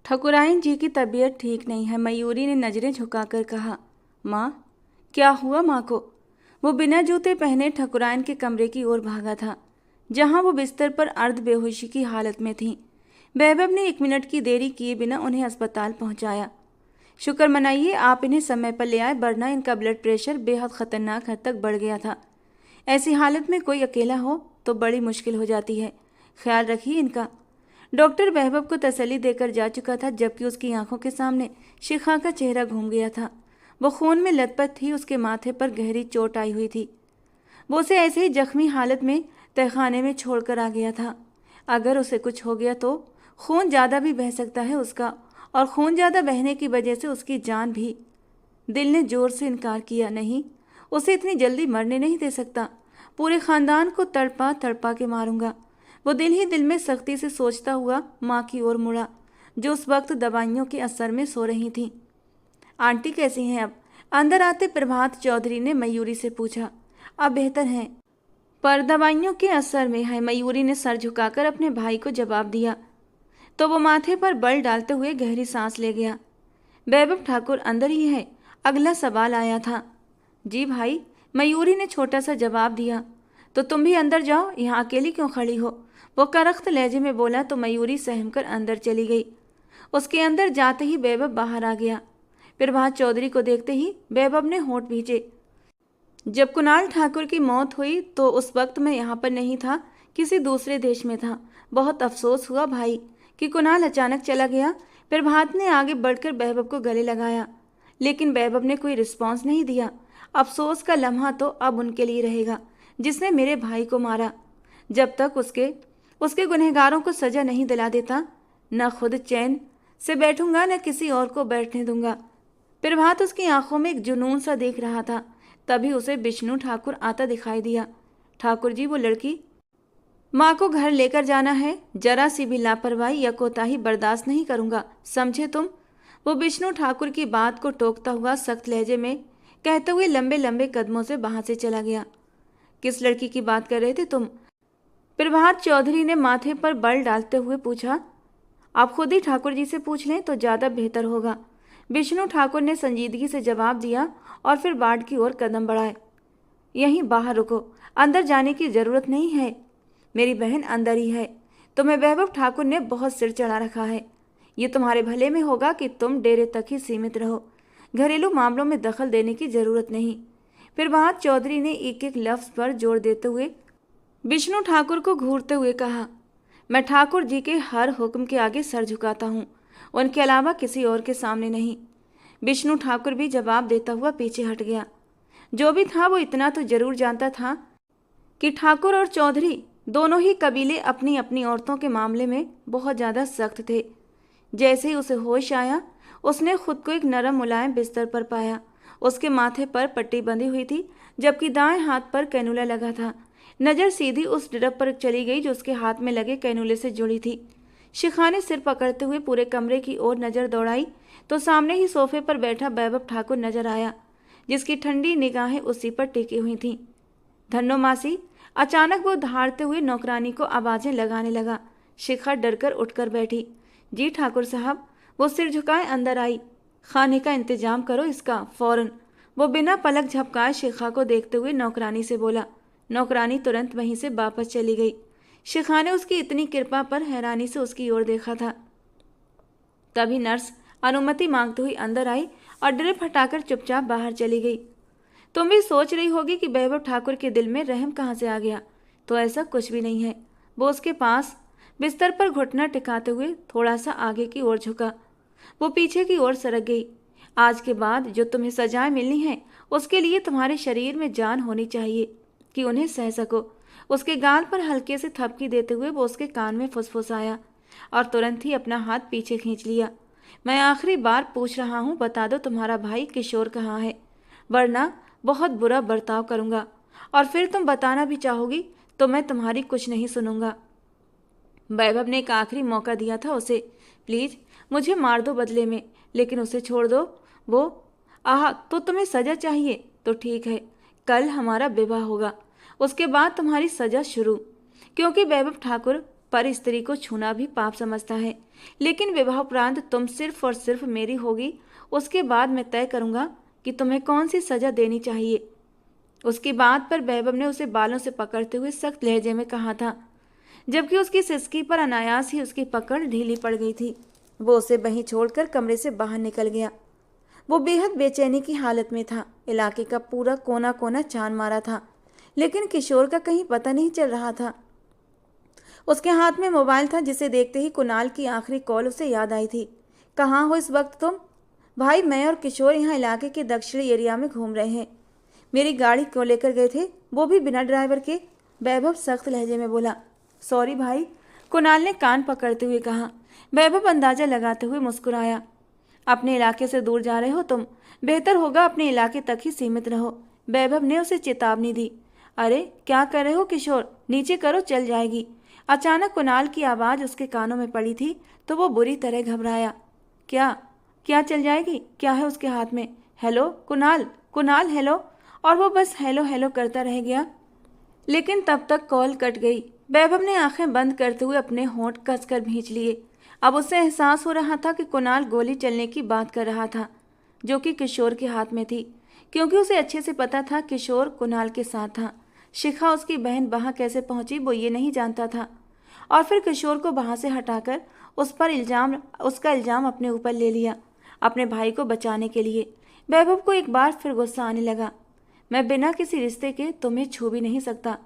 ठकुराइन जी की तबीयत ठीक नहीं है। मयूरी ने नजरें झुकाकर कहा। माँ, क्या हुआ माँ को? वो बिना जूते पहने ठकुराइन के कमरे की ओर भागा था, जहाँ वो बिस्तर पर अर्ध बेहोशी की हालत में थीं। वैभव ने 1 मिनट की देरी किए बिना उन्हें अस्पताल पहुंचाया। शुक्र मनाइए आप इन्हें समय पर ले आए, वरना इनका ब्लड प्रेशर बेहद खतरनाक हद तक बढ़ गया था। ऐसी हालत में कोई अकेला हो तो बड़ी मुश्किल हो जाती है। ख्याल रखिए इनका। डॉक्टर वैभव को तसल्ली देकर जा चुका था, जबकि उसकी आंखों के सामने शिखा का चेहरा घूम गया था। वो खून में लथपथ थी, उसके माथे पर गहरी चोट आई हुई थी। वो उसे ऐसे ही जख्मी हालत में तहखाने में छोड़कर आ गया था। अगर उसे कुछ हो गया तो खून ज़्यादा भी बह सकता है उसका, और खून ज़्यादा बहने की वजह से उसकी जान भी। दिल ने जोर से इनकार किया। नहीं, उसे इतनी जल्दी मरने नहीं दे सकता। पूरे खानदान को तड़पा तड़पा के मारूंगा। वो दिल ही दिल में सख्ती से सोचता हुआ माँ की ओर मुड़ा, जो उस वक्त दवाइयों के असर में सो रही थीं। आंटी कैसी हैं अब? अंदर आते प्रभात चौधरी ने मयूरी से पूछा। अब बेहतर हैं, पर दवाइयों के असर में है। मयूरी ने सर झुकाकर अपने भाई को जवाब दिया, तो वो माथे पर बल डालते हुए गहरी सांस ले गया। वैभव ठाकुर अंदर ही है? अगला सवाल आया था। जी भाई, मयूरी ने छोटा सा जवाब दिया। तो तुम भी अंदर जाओ, यहाँ अकेली क्यों खड़ी हो? वो करख्त लहजे में बोला तो मयूरी सहमकर अंदर चली गई। उसके अंदर जाते ही वैभव बाहर आ गया। प्रभात चौधरी को देखते ही वैभव ने होंठ भींचे। जब कुणाल ठाकुर की मौत हुई तो उस वक्त मैं यहाँ पर नहीं था, किसी दूसरे देश में था। बहुत अफसोस हुआ भाई कि कुणाल अचानक चला गया। प्रभात ने आगे बढ़कर वैभव को गले लगाया, लेकिन वैभव ने कोई रिस्पॉन्स नहीं दिया। अफसोस का लम्हा तो अब उनके लिए रहेगा जिसने मेरे भाई को मारा। जब तक उसके गुनहगारों को सजा नहीं दिला देता, न खुद चैन से बैठूंगा न किसी और को बैठने दूंगा। प्रभात उसकी आंखों में एक जुनून सा देख रहा था। तभी उसे विष्णु ठाकुर आता दिखाई दिया। ठाकुर जी, वो लड़की, माँ को घर लेकर जाना है। जरा सी भी लापरवाही या कोताही बर्दाश्त नहीं करूंगा, समझे तुम? वो विष्णु ठाकुर की बात को टोकता हुआ सख्त लहजे में कहते हुए लंबे लंबे कदमों से वहां से चला गया। किस लड़की की बात कर रहे थे तुम? प्रभात चौधरी ने माथे पर बल डालते हुए पूछा। आप खुद ही ठाकुर जी से पूछ लें तो ज़्यादा बेहतर होगा, विष्णु ठाकुर ने संजीदगी से जवाब दिया और फिर वार्ड की ओर कदम बढ़ाए। यहीं बाहर रुको, अंदर जाने की ज़रूरत नहीं है। मेरी बहन अंदर ही है। तुम्हें वैभव ठाकुर ने बहुत सिर चढ़ा रखा है। ये तुम्हारे भले में होगा कि तुम डेरे तक ही सीमित रहो। घरेलू मामलों में दखल देने की ज़रूरत नहीं। प्रभात चौधरी ने एक एक लफ्ज़ पर जोर देते हुए विष्णु ठाकुर को घूरते हुए कहा। मैं ठाकुर जी के हर हुक्म के आगे सर झुकाता हूँ, उनके अलावा किसी और के सामने नहीं। विष्णु ठाकुर भी जवाब देता हुआ पीछे हट गया। जो भी था वो इतना तो जरूर जानता था कि ठाकुर और चौधरी दोनों ही कबीले अपनी अपनी औरतों के मामले में बहुत ज़्यादा सख्त थे। जैसे ही उसे होश आया, उसने खुद को एक नरम मुलायम बिस्तर पर पाया। उसके माथे पर पट्टी बंधी हुई थी, जबकि दाएं हाथ पर कैनुला लगा था। नज़र सीधी उस ड्रप पर चली गई जो उसके हाथ में लगे कैनुले से जुड़ी थी। शिखा ने सिर पकड़ते हुए पूरे कमरे की ओर नज़र दौड़ाई तो सामने ही सोफे पर बैठा वैभव ठाकुर नजर आया, जिसकी ठंडी निगाहें उसी पर टिकी हुई थीं। धन्नो मासी, अचानक वो धारते हुए नौकरानी को आवाज़ें लगाने लगा। शिखा डरकर उठकर बैठी। जी ठाकुर साहब। वो सिर झुकाए अंदर आई। खाने का इंतजाम करो इसका फौरन। वो बिना पलक झपकाए शिखा को देखते हुए नौकरानी से बोला। नौकरानी तुरंत वहीं से वापस चली गई। शिखा ने उसकी इतनी कृपा पर हैरानी से उसकी ओर देखा था। तभी नर्स अनुमति मांगते हुई अंदर आई और ड्रिप हटाकर चुपचाप बाहर चली गई। तुम भी सोच रही होगी कि वैभव ठाकुर के दिल में रहम कहाँ से आ गया, तो ऐसा कुछ भी नहीं है। वो उसके पास बिस्तर पर घुटना टिकाते हुए थोड़ा सा आगे की ओर झुका। वो पीछे की ओर सरक गई। आज के बाद जो तुम्हें सजाएं मिलनी है, उसके लिए तुम्हारे शरीर में जान होनी चाहिए कि उन्हें सह सको। उसके गाल पर हल्के से थपकी देते हुए वो उसके कान में फुसफुसाया और तुरंत ही अपना हाथ पीछे खींच लिया। मैं आखिरी बार पूछ रहा हूँ, बता दो तुम्हारा भाई किशोर कहाँ है, वरना बहुत बुरा बर्ताव करूँगा। और फिर तुम बताना भी चाहोगी तो मैं तुम्हारी कुछ नहीं सुनूंगा। वैभव ने एक आखिरी मौका दिया था उसे। प्लीज़ मुझे मार दो बदले में, लेकिन उसे छोड़ दो। वो तो तुम्हें सज़ा चाहिए तो ठीक है, कल हमारा विवाह होगा, उसके बाद तुम्हारी सज़ा शुरू। क्योंकि वैभव ठाकुर पर स्त्री को छूना भी पाप समझता है। लेकिन विवाह उपरांत तुम सिर्फ और सिर्फ मेरी होगी। उसके बाद मैं तय करूंगा कि तुम्हें कौन सी सजा देनी चाहिए। उसकी बात पर वैभव ने उसे बालों से पकड़ते हुए सख्त लहजे में कहा था, जबकि उसकी सिसकी पर अनायास ही उसकी पकड़ ढीली पड़ गई थी। वो उसे वहीं छोड़कर कमरे से बाहर निकल गया। वो बेहद बेचैनी की हालत में था। इलाके का पूरा कोना कोना छान मारा था, लेकिन किशोर का कहीं पता नहीं चल रहा था। उसके हाथ में मोबाइल था, जिसे देखते ही कुणाल की आखिरी कॉल उसे याद आई थी। कहाँ हो इस वक्त तुम? भाई, मैं और किशोर यहाँ इलाके के दक्षिणी एरिया में घूम रहे हैं। मेरी गाड़ी क्यों लेकर गए थे, वो भी बिना ड्राइवर के? वैभव सख्त लहजे में बोला। सॉरी भाई, कुणाल ने कान पकड़ते हुए कहा। वैभव अंदाजा लगाते हुए मुस्कुराया। अपने इलाके से दूर जा रहे हो तुम, बेहतर होगा अपने इलाके तक ही सीमित रहो। वैभव ने उसे चेतावनी दी। अरे क्या कर रहे हो किशोर, नीचे करो, चल जाएगी। अचानक कुणाल की आवाज़ उसके कानों में पड़ी थी तो वो बुरी तरह घबराया। क्या क्या चल जाएगी? क्या है उसके हाथ में? Hello Kunal, Kunal hello. और वो बस हेलो हेलो करता रह गया। लेकिन तब तक कॉल कट गई। वैभव ने आंखें बंद करते हुए अपने होंठ कसकर भींच लिए। अब उसे एहसास हो रहा था कि कुणाल गोली चलने की बात कर रहा था, जो कि किशोर के हाथ में थी, क्योंकि उसे अच्छे से पता था किशोर कुणाल के साथ था। शिखा उसकी बहन वहां कैसे पहुंची वो ये नहीं जानता था। और फिर किशोर को वहां से हटाकर उसका इल्जाम अपने ऊपर ले लिया, अपने भाई को बचाने के लिए। वैभव को एक बार फिर गुस्सा आने लगा। मैं बिना किसी रिश्ते के तुम्हें छू भी नहीं सकता।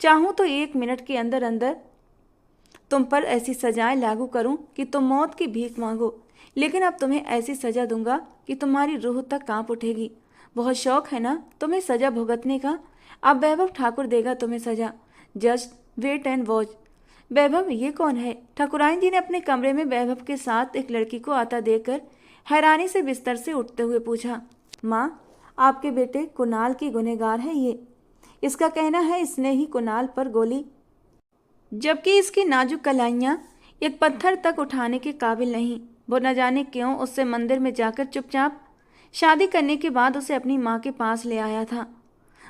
चाहूं तो 1 मिनट के अंदर अंदर तुम पर ऐसी सजाएं लागू करूं कि तुम मौत की भीख मांगो, लेकिन अब तुम्हें ऐसी सजा दूंगा कि तुम्हारी रूह तक कांप उठेगी। बहुत शौक है ना तुम्हें सजा भुगतने का? अब वैभव ठाकुर देगा तुम्हें सजा। Just wait and watch. Vaibhav, ये कौन है? ठाकुराइन जी ने अपने कमरे में वैभव के साथ एक लड़की को आता देखकर हैरानी से बिस्तर से उठते हुए पूछा। माँ, आपके बेटे कुणाल की गुनहगार है ये। इसका कहना है इसने ही कुणाल पर गोली, जबकि इसकी नाजुक कलाइयाँ एक पत्थर तक उठाने के काबिल नहीं। वो न जाने क्यों उससे मंदिर में जाकर चुपचाप शादी करने के बाद उसे अपनी माँ के पास ले आया था।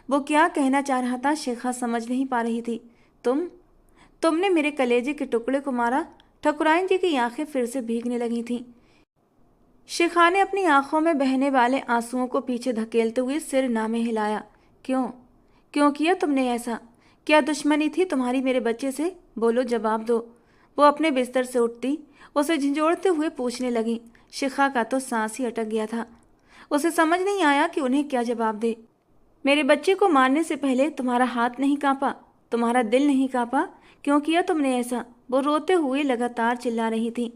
वो क्या कहना चाह रहा था शिखा समझ नहीं पा रही थी। तुमने मेरे कलेजे के टुकड़े को मारा। ठकुराइन जी की आंखें फिर से भीगने लगी थीं। शिखा ने अपनी आंखों में बहने वाले आंसुओं को पीछे धकेलते हुए सिर नामे हिलाया। क्यों क्यों किया तुमने ऐसा? क्या दुश्मनी थी तुम्हारी मेरे बच्चे से? बोलो, जवाब दो। वो अपने बिस्तर से उठती उसे झंझोड़ते हुए पूछने लगी। शिखा का तो सांस ही अटक गया था। उसे समझ नहीं आया कि उन्हें क्या जवाब दे। मेरे बच्चे को मारने से पहले तुम्हारा हाथ नहीं कांपा? तुम्हारा दिल नहीं कांपा? क्यों किया तुमने ऐसा? वो रोते हुए लगातार चिल्ला रही थी।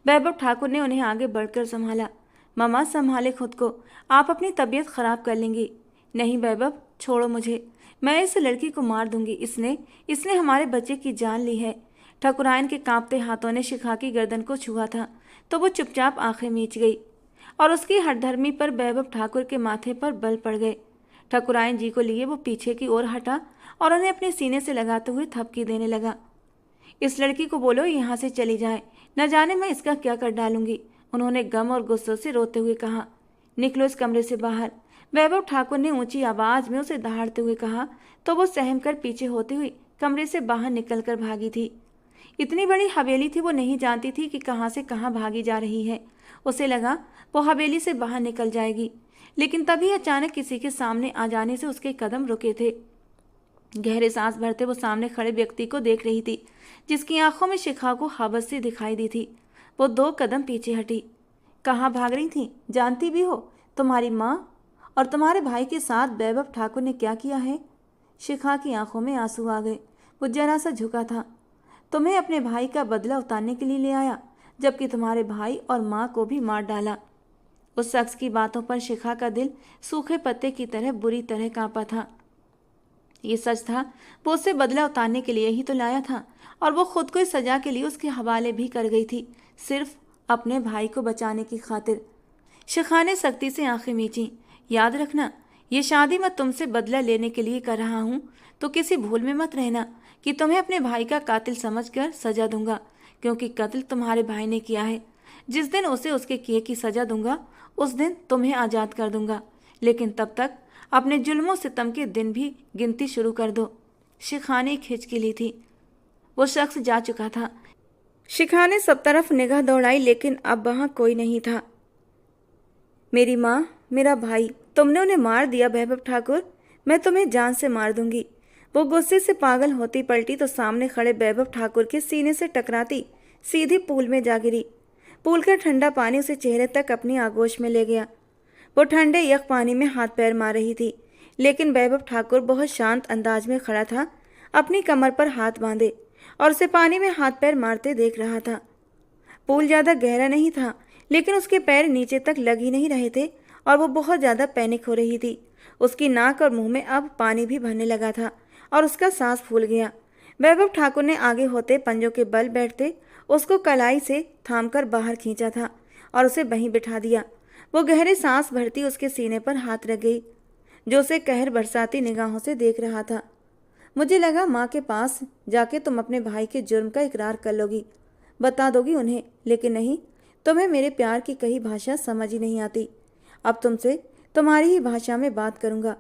वैभव ठाकुर ने उन्हें आगे बढ़कर संभाला। मामा, संभाले खुद को, आप अपनी तबीयत खराब कर लेंगी। नहीं वैभव, छोड़ो मुझे, मैं इस लड़की को मार दूंगी। इसने हमारे बच्चे की जान ली है। ठाकुराइन के कांपते हाथों ने शिखा की गर्दन को छुआ था तो वो चुपचाप आंखें मीच गई और उसकी हठधर्मी पर वैभव ठाकुर के माथे पर बल पड़ गए। ठाकुराइन जी को लिए वो पीछे की ओर हटा और उन्हें अपने सीने से लगाते हुए थपकी देने लगा। इस लड़की को बोलो यहाँ से चली जाए, न जाने मैं इसका क्या कर डालूंगी। उन्होंने गम और गुस्से से रोते हुए कहा। निकलो इस कमरे से बाहर। वैभव ठाकुर ने ऊंची आवाज में उसे दहाड़ते हुए कहा तो वो सहम कर पीछे होती हुई कमरे से बाहर निकलकर भागी थी। इतनी बड़ी हवेली थी, वो नहीं जानती थी कि कहाँ से कहाँ भागी जा रही है। उसे लगा वो हवेली से बाहर निकल जाएगी, लेकिन तभी अचानक किसी के सामने आ जाने से उसके कदम रुके थे। गहरे सांस भरते वो सामने खड़े व्यक्ति को देख रही थी, जिसकी आंखों में शिखा को हवस सी दिखाई दी थी। वो 2 कदम पीछे हटी। कहाँ भाग रही थी? जानती भी हो तुम्हारी माँ और तुम्हारे भाई के साथ वैभव ठाकुर ने क्या किया है? शिखा की आंखों में आंसू आ गए। वो जरा सा झुका था। तुम्हें अपने भाई का बदला उतारने के लिए ले आया, जबकि तुम्हारे भाई और माँ को भी मार डाला। उस शख्स की बातों पर शिखा का दिल सूखे पत्ते की तरह बुरी तरह कांपा था। ये सच था, वो उससे बदला उतारने के लिए ही तो लाया था और वो खुद को इस सजा के लिए उसके हवाले भी कर गई थी, सिर्फ अपने भाई को बचाने की खातिर। शिखा ने सख्ती से आंखें मींची। याद रखना, ये शादी मैं तुमसे बदला लेने के लिए कर रहा हूँ, तो किसी भूल में मत रहना कि तुम्हें अपने भाई का कातिल समझकर सजा दूंगा, क्योंकि कत्ल तुम्हारे भाई ने किया है। जिस दिन उसे उसके किए की सजा दूंगा उस दिन तुम्हें आज़ाद कर दूंगा, लेकिन तब तक अपने जुल्मों सितम के दिन भी गिनती शुरू कर दो। शिखा ने खिंचकी ली थी। वो शख्स जा चुका था। शिखा ने सब तरफ निगाह दौड़ाई, लेकिन अब वहां कोई नहीं था। मेरी माँ, मेरा भाई, तुमने उन्हें मार दिया वैभव ठाकुर। मैं तुम्हें जान से मार दूंगी। वो गुस्से से पागल होती पलटी तो सामने खड़े वैभव ठाकुर के सीने से टकराती सीधी पूल में जा गिरी। पूल का ठंडा पानी उसे चेहरे तक अपनी आगोश में ले गया। वो ठंडे यख पानी में हाथ पैर मार रही थी, लेकिन वैभव ठाकुर बहुत शांत अंदाज में खड़ा था, अपनी कमर पर हाथ बांधे, और उसे पानी में हाथ पैर मारते देख रहा था। पूल ज़्यादा गहरा नहीं था, लेकिन उसके पैर नीचे तक लग ही नहीं रहे थे और वो बहुत ज़्यादा पैनिक हो रही थी। उसकी नाक और मुंह में अब पानी भी भरने लगा था और उसका सांस फूल गया। वैभव ठाकुर ने आगे होते पंजों के बल बैठते उसको कलाई से थामकर बाहर खींचा था और उसे वहीं बिठा दिया। वो गहरे सांस भरती उसके सीने पर हाथ रख गई, जो उसे कहर बरसाती निगाहों से देख रहा था। मुझे लगा माँ के पास जाके तुम अपने भाई के जुर्म का इकरार कर लोगी, बता दोगी उन्हें, लेकिन नहीं, तुम्हें मेरे प्यार की कही भाषा समझ ही नहीं आती। अब तुमसे तुम्हारी ही भाषा में बात करूंगा।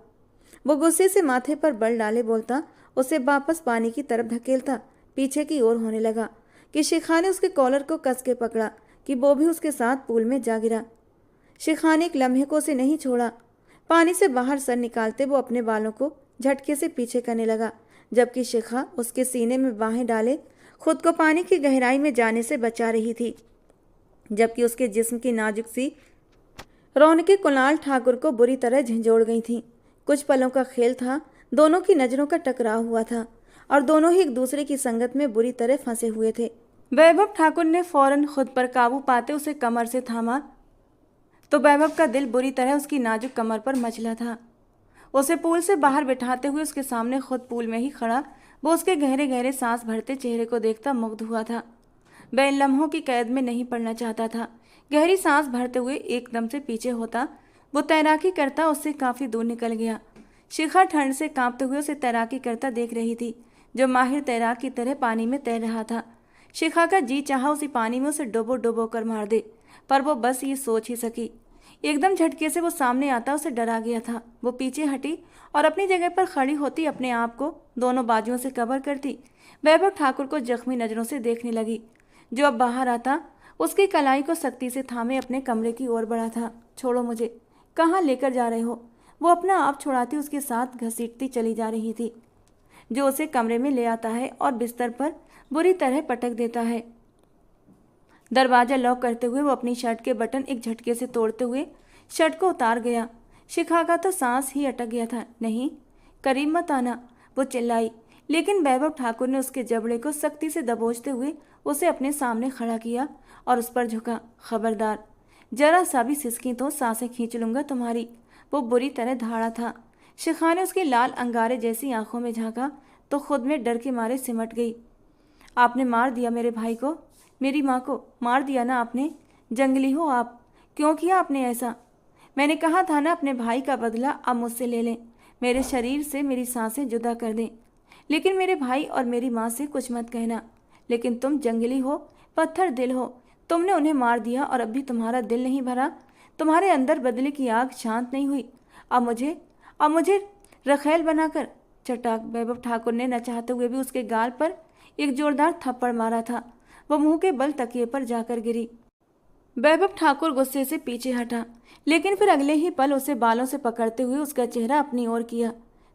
वो गुस्से से माथे पर बल डाले बोलता उसे वापस पानी की तरफ धकेलता पीछे की ओर होने लगा कि शिखा ने उसके कॉलर को कस के पकड़ा कि वो भी उसके साथ पूल में जा गिरा। शिखा ने एक लम्हे को उसे नहीं छोड़ा। पानी से बाहर सर निकालते वो अपने बालों को झटके से पीछे करने लगा, जबकि शिखा उसके सीने में बाहें डाले खुद को पानी की गहराई में जाने से बचा रही थी, जबकि उसके जिस्म की नाजुक सी रौनकें कुणाल ठाकुर को बुरी तरह झंझोड़ गई थीं। कुछ पलों का खेल था, दोनों की नज़रों का टकराव हुआ था और दोनों ही एक दूसरे की संगत में बुरी तरह फंसे हुए थे। वैभव ठाकुर ने फौरन खुद पर काबू पाते उसे कमर से थामा तो वैभव का दिल बुरी तरह उसकी नाजुक कमर पर मचला था। उसे पूल से बाहर बिठाते हुए उसके सामने खुद पूल में ही खड़ा वो उसके गहरे गहरे सांस भरते चेहरे को देखता मुग्ध हुआ था। वह इन लम्हों की कैद में नहीं पड़ना चाहता था। गहरी सांस भरते हुए एकदम से पीछे होता, वो तैराकी करता उससे काफ़ी दूर निकल गया। शिखा ठंड से कांपते हुए उसे तैराकी करता देख रही थी, जो माहिर तैराक की तरह पानी में तैर रहा था। शिखा का जी चाहा उसी पानी में उसे डुबो डुबो कर मार दे, पर वो बस ये सोच ही सकी। एकदम झटके से वो सामने आता उसे डरा गया था। वो पीछे हटी और अपनी जगह पर खड़ी होती अपने आप को दोनों बाजुओं से कवर करती वैभव ठाकुर को जख्मी नज़रों से देखने लगी, जो अब बाहर आता उसकी कलाई को सख्ती से थामे अपने कमरे की ओर बढ़ा था। छोड़ो मुझे, कहाँ लेकर जा रहे हो? वो अपना आप छुड़ाती उसके साथ घसीटती चली जा रही थी, जो उसे कमरे में ले आता है और बिस्तर पर बुरी तरह पटक देता है। दरवाज़ा लॉक करते हुए वो अपनी शर्ट के बटन एक झटके से तोड़ते हुए शर्ट को उतार गया। शिखा का तो सांस ही अटक गया था। नहीं, करीब मत आना, वो चिल्लाई, लेकिन वैभव ठाकुर ने उसके जबड़े को सख्ती से दबोचते हुए उसे अपने सामने खड़ा किया और उस पर झुका। खबरदार, जरा सा भी सिसकी तो सांसें खींच लूंगा तुम्हारी। वो बुरी तरह धाड़ा था। शिखा ने उसकी लाल अंगारे जैसी आंखों में झांका तो खुद में डर के मारे सिमट गई। आपने मार दिया मेरे भाई को, मेरी माँ को मार दिया ना आपने। जंगली हो आप, क्यों किया आपने ऐसा? मैंने कहा था ना अपने भाई का बदला अब मुझसे ले लें, मेरे शरीर से मेरी सांसें जुदा कर दें, लेकिन मेरे भाई और मेरी माँ से कुछ मत कहना। लेकिन तुम जंगली हो, पत्थर दिल हो, तुमने उन्हें मार दिया और अब भी तुम्हारा दिल नहीं भरा, तुम्हारे अंदर बदले की आग शांत नहीं हुई। अब मुझे रखेल बनाकर। चटाक वैभव ठाकुर ने न चाहते हुए भी उसके गाल पर एक जोरदार थप्पड़ मारा था। वो मुंह के बल तकिए पर जाकर गिरी। वैभव ठाकुर गुस्से से पीछे हटा, लेकिन फिर अगले ही पल उसे बालों से पकड़ते हुए उसका चेहरा अपनी ओर किया।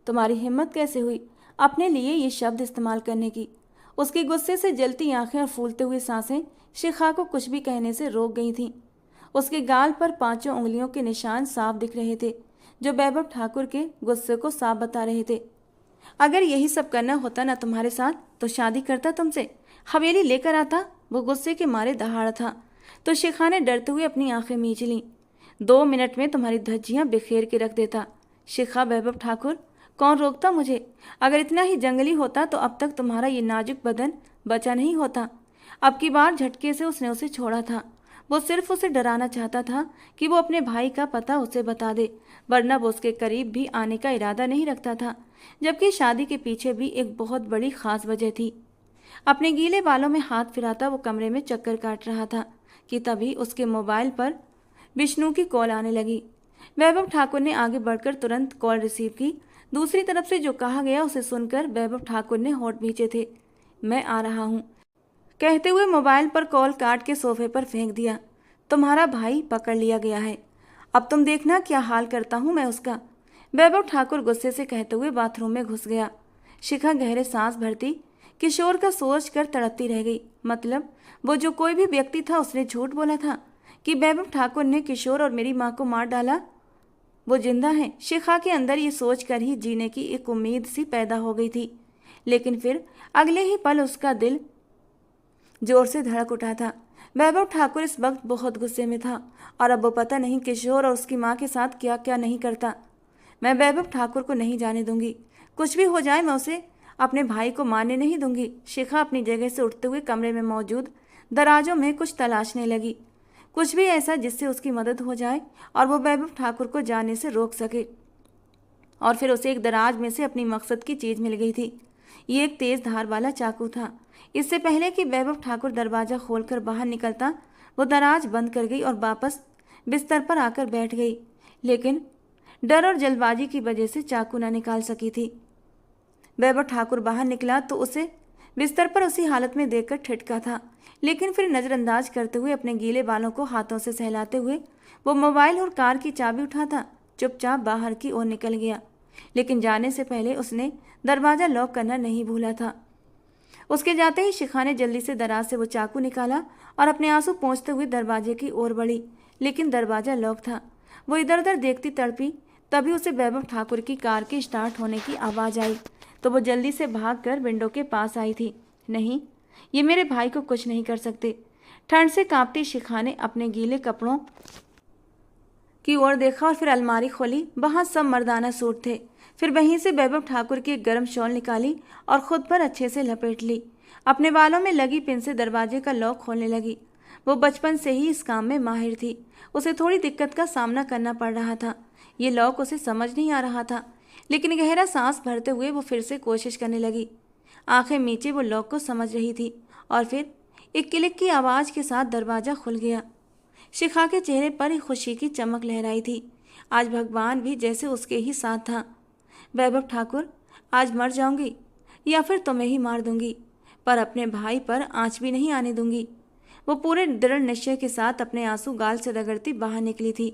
तुम्हारी हिम्मत कैसे हुई अपने लिए ये शब्द इस्तेमाल करने की? उसकी गुस्से से जलती आंखें और फूलते हुए सांसें शिखा को कुछ भी कहने से रोक गई थीं। उसके गाल पर 5 उंगलियों के निशान साफ दिख रहे थे, जो वैभव ठाकुर के गुस्से को साफ बता रहे थे। अगर यही सब करना होता ना तुम्हारे साथ तो शादी करता तुमसे, हवेली लेकर आता। वो गुस्से के मारे दहाड़ था तो शिखा ने डरते हुए अपनी आंखें मींच लीं। 2 मिनट में तुम्हारी धज्जियां बिखेर के रख देता। शिखा, वैभव ठाकुर, कौन रोकता मुझे? अगर इतना ही जंगली होता तो अब तक तुम्हारा ये नाजुक बदन बचा नहीं होता। अब की बार झटके से उसने उसे छोड़ा था। वो सिर्फ उसे डराना चाहता था कि वो अपने भाई का पता उसे बता दे, वरना वो उसके करीब भी आने का इरादा नहीं रखता था। जबकि शादी के पीछे भी एक बहुत बड़ी खास वजह थी। अपने गीले बालों में हाथ फिराता वो कमरे में चक्कर काट रहा था कि तभी उसके मोबाइल पर विष्णु की कॉल आने लगी। वैभव ठाकुर ने आगे बढ़कर तुरंत कॉल रिसीव की। दूसरी तरफ से जो कहा गया उसे सुनकर वैभव ठाकुर ने होंठ भींचे थे। मैं आ रहा हूँ, कहते हुए मोबाइल पर कॉल काट के सोफे पर फेंक दिया। तुम्हारा भाई पकड़ लिया गया है, अब तुम देखना क्या हाल करता हूँ मैं उसका। वैभव ठाकुर गुस्से से कहते हुए बाथरूम में घुस गया। शिखा गहरे सांस भरती किशोर का सोच कर तड़पती रह गई। मतलब वो जो कोई भी व्यक्ति था उसने झूठ बोला था कि वैभव ठाकुर ने किशोर और मेरी माँ को मार डाला। वो जिंदा है। शिखा के अंदर ये सोच कर ही जीने की एक उम्मीद सी पैदा हो गई थी, लेकिन फिर अगले ही पल उसका दिल जोर से धड़क उठा था। वैभव ठाकुर इस वक्त बहुत गुस्से में था और अब वो पता नहीं किशोर और उसकी माँ के साथ क्या क्या नहीं करता। मैं वैभव ठाकुर को नहीं जाने दूंगी, कुछ भी हो जाए मैं उसे अपने भाई को मारने नहीं दूंगी। शिखा अपनी जगह से उठते हुए कमरे में मौजूद दराजों में कुछ तलाशने लगी, कुछ भी ऐसा जिससे उसकी मदद हो जाए और वो वैभव ठाकुर को जाने से रोक सके। और फिर उसे एक दराज में से अपनी मकसद की चीज मिल गई थी। ये एक तेज धार वाला चाकू था। इससे पहले कि वैभव ठाकुर दरवाजा खोलकर बाहर निकलता, वो दराज बंद कर गई और वापस बिस्तर पर आकर बैठ गई, लेकिन डर और जल्दबाजी की वजह से चाकू न निकाल सकी थी। वैभव ठाकुर बाहर निकला तो उसे बिस्तर पर उसी हालत में देखकर ठिठका था, लेकिन फिर नजरअंदाज करते हुए अपने गीले बालों को हाथों से सहलाते हुए वो मोबाइल और कार की चाबी उठाता चुपचाप बाहर की ओर निकल गया। लेकिन जाने से पहले उसने दरवाजा लॉक करना नहीं भूला था। उसके जाते ही शिखा ने जल्दी से दराज से वो चाकू निकाला और अपने आंसू पोंछते हुए दरवाजे की ओर बढ़ी, लेकिन दरवाजा लॉक था। वो इधर उधर देखती तड़पी, तभी उसे वैभव ठाकुर की कार के स्टार्ट होने की आवाज़ आई तो वो जल्दी से भागकर विंडो के पास आई थी। नहीं, ये मेरे भाई को कुछ नहीं कर सकते। ठंड से कांपती शिखा ने अपने गीले कपड़ों की ओर देखा और फिर अलमारी खोली। वहां सब मर्दाना सूट थे। फिर वहीं से वैभव ठाकुर की एक गर्म शॉल निकाली और खुद पर अच्छे से लपेट ली। अपने बालों में लगी पिन से दरवाजे का लॉक खोलने लगी। वो बचपन से ही इस काम में माहिर थी। उसे थोड़ी दिक्कत का सामना करना पड़ रहा था। ये लॉक उसे समझ नहीं आ रहा था, लेकिन गहरा सांस भरते हुए वो फिर से कोशिश करने लगी। आंखें मीचे वो लॉक को समझ रही थी और फिर एक क्लिक की आवाज़ के साथ दरवाज़ा खुल गया। शिखा के चेहरे पर एक खुशी की चमक लहराई थी। आज भगवान भी जैसे उसके ही साथ था। वैभव ठाकुर, आज मर जाऊंगी या फिर तुम्हें ही मार दूंगी, पर अपने भाई पर आंच भी नहीं आने दूंगी। वो पूरे दृढ़ निश्चय के साथ अपने आंसू गाल से रगड़ती बाहर निकली थी।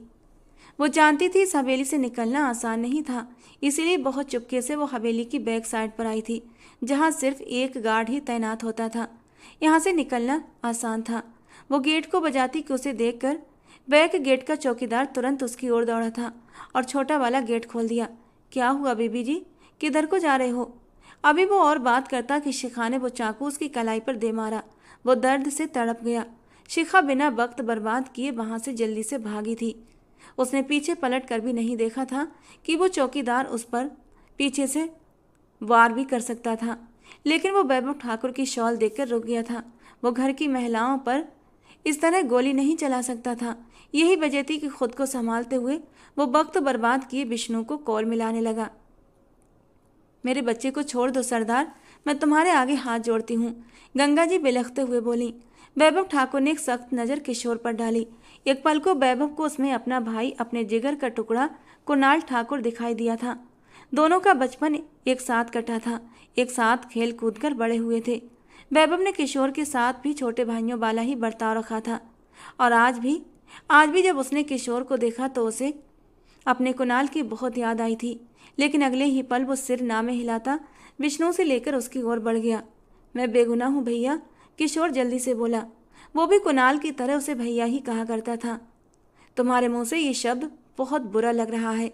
वो जानती थी इस हवेली से निकलना आसान नहीं था, इसीलिए बहुत चुपके से वो हवेली की बैक साइड पर आई थी, जहाँ सिर्फ एक गार्ड ही तैनात होता था। यहाँ से निकलना आसान था। वो गेट को बजाती कि उसे देखकर बैक गेट का चौकीदार तुरंत उसकी ओर दौड़ा था और छोटा वाला गेट खोल दिया। क्या हुआ बीबी जी, किधर को जा रहे हो? अभी वो और बात करता कि शिखा ने वो चाकू उसकी कलाई पर दे मारा। वो दर्द से तड़प गया। शिखा बिना वक्त बर्बाद किए वहां से जल्दी से भागी थी। उसने पीछे पलट कर भी नहीं देखा था कि वो चौकीदार उस पर पीछे से वार भी कर सकता था, लेकिन वो वैभव ठाकुर की शॉल देखकर रुक गया था। वो घर की महिलाओं पर इस तरह गोली नहीं चला सकता था। यही वजह थी कि खुद को संभालते हुए वो वक्त बर्बाद किए विष्णु को कॉल मिलाने लगा। मेरे बच्चे को छोड़ दो सरदार, मैं तुम्हारे आगे हाथ जोड़ती हूँ, गंगा जी बिलखते हुए बोली। वैभव ठाकुर ने एक सख्त नज़र किशोर पर डाली। एक पल को वैभव को उसमें अपना भाई, अपने जिगर का टुकड़ा कुणाल ठाकुर दिखाई दिया था। दोनों का बचपन एक साथ कटा था, एक साथ खेल कूद कर बड़े हुए थे। वैभव ने किशोर के साथ भी छोटे भाइयों वाला ही बर्ताव रखा था और आज भी जब उसने किशोर को देखा तो उसे अपने कुणाल की बहुत याद आई थी। लेकिन अगले ही पल वो सिर ना में हिलाता विष्णु से लेकर उसकी ओर बढ़ गया। मैं बेगुनाह हूँ भैया, किशोर जल्दी से बोला। वो भी कुणाल की तरह उसे भैया ही कहा करता था। तुम्हारे मुंह से ये शब्द बहुत बुरा लग रहा है।